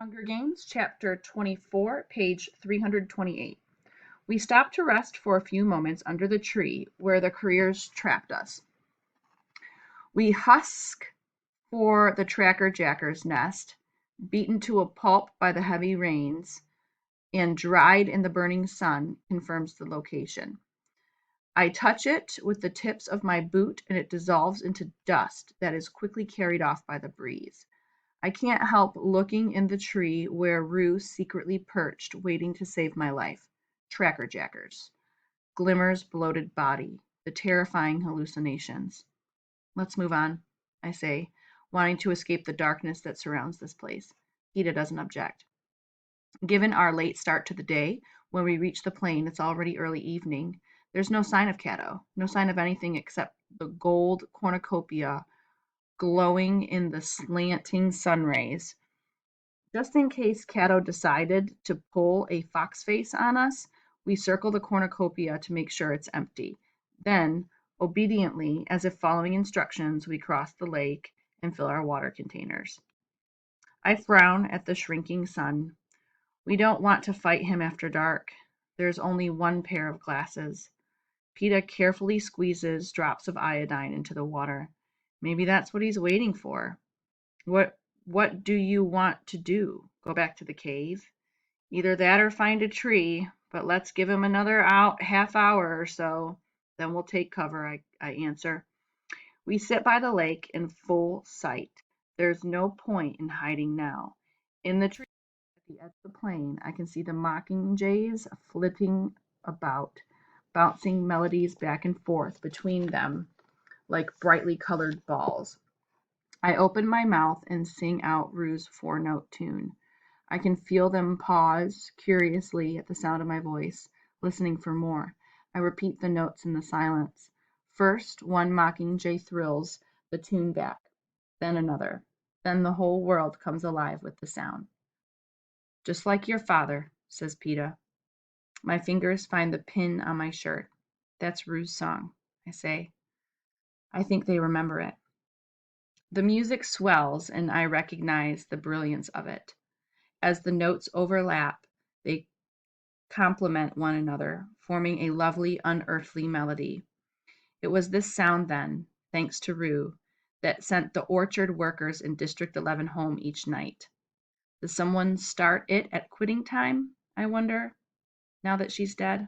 Hunger Games, Chapter 24, page 328. We stopped to rest for a few moments under the tree where the careers trapped us. We husk for the tracker jacker's nest, beaten to a pulp by the heavy rains, and dried in the burning sun, confirms the location. I touch it with the tips of my boot and it dissolves into dust that is quickly carried off by the breeze. I can't help looking in the tree where Rue secretly perched, waiting to save my life. Tracker jackers. Glimmer's bloated body. The terrifying hallucinations. Let's move on, I say, wanting to escape the darkness that surrounds this place. Ida doesn't object. Given our late start to the day, when we reach the plain, it's already early evening. There's no sign of Cato, no sign of anything except the gold cornucopia glowing in the slanting sun rays. Just in case Cato decided to pull a fox face on us, we circle the cornucopia to make sure it's empty. Then, obediently, as if following instructions, we cross the lake and fill our water containers. I frown at the shrinking sun. We don't want to fight him after dark. There's only one pair of glasses. PETA carefully squeezes drops of iodine into the water. Maybe that's what he's waiting for. What do you want to do? Go back to the cave? Either that or find a tree, but let's give him another half hour or so. Then we'll take cover, I answer. We sit by the lake in full sight. There's no point in hiding now. In the tree at the edge of the plain, I can see the mockingjays flitting about, bouncing melodies back and forth between them like brightly colored balls. I open my mouth and sing out Rue's four-note tune. I can feel them pause curiously at the sound of my voice, listening for more. I repeat the notes in the silence. First, one mockingjay thrills the tune back, then another. Then the whole world comes alive with the sound. Just like your father, says PETA. My fingers find the pin on my shirt. That's Rue's song, I say. I think they remember it. The music swells, and I recognize the brilliance of it. As the notes overlap, they complement one another, forming a lovely, unearthly melody. It was this sound, then, thanks to Rue, that sent the orchard workers in District 11 home each night. Does someone start it at quitting time, I wonder, now that she's dead?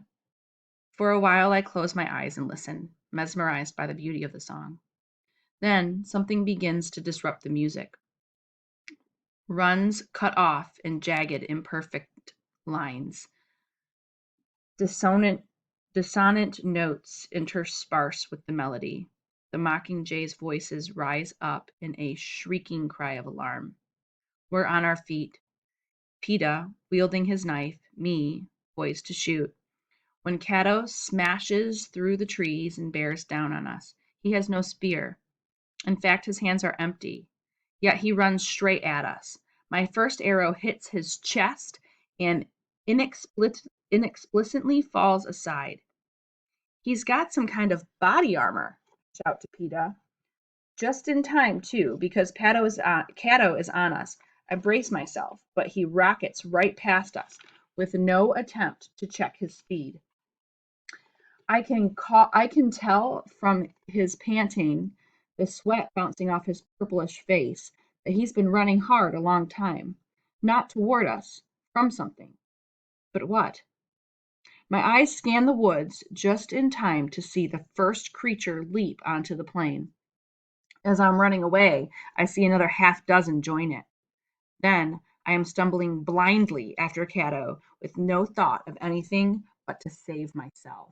For a while, I close my eyes and listen, mesmerized by the beauty of the song. Then something begins to disrupt the music. Runs cut off in jagged, imperfect lines. Dissonant notes intersperse with the melody. The mockingjays' voices rise up in a shrieking cry of alarm. We're on our feet. PETA, wielding his knife, me, poised to shoot. When Cato smashes through the trees and bears down on us, he has no spear. In fact, his hands are empty. Yet he runs straight at us. My first arrow hits his chest and inexplicably falls aside. He's got some kind of body armor, shout to PETA. Just in time, too, because Cato is on us. I brace myself, but he rockets right past us with no attempt to check his speed. I can tell from his panting, the sweat bouncing off his purplish face, that he's been running hard a long time. Not toward us, from something. But what? My eyes scan the woods just in time to see the first creature leap onto the plain. As I'm running away, I see another half dozen join it. Then I am stumbling blindly after Cato with no thought of anything but to save myself.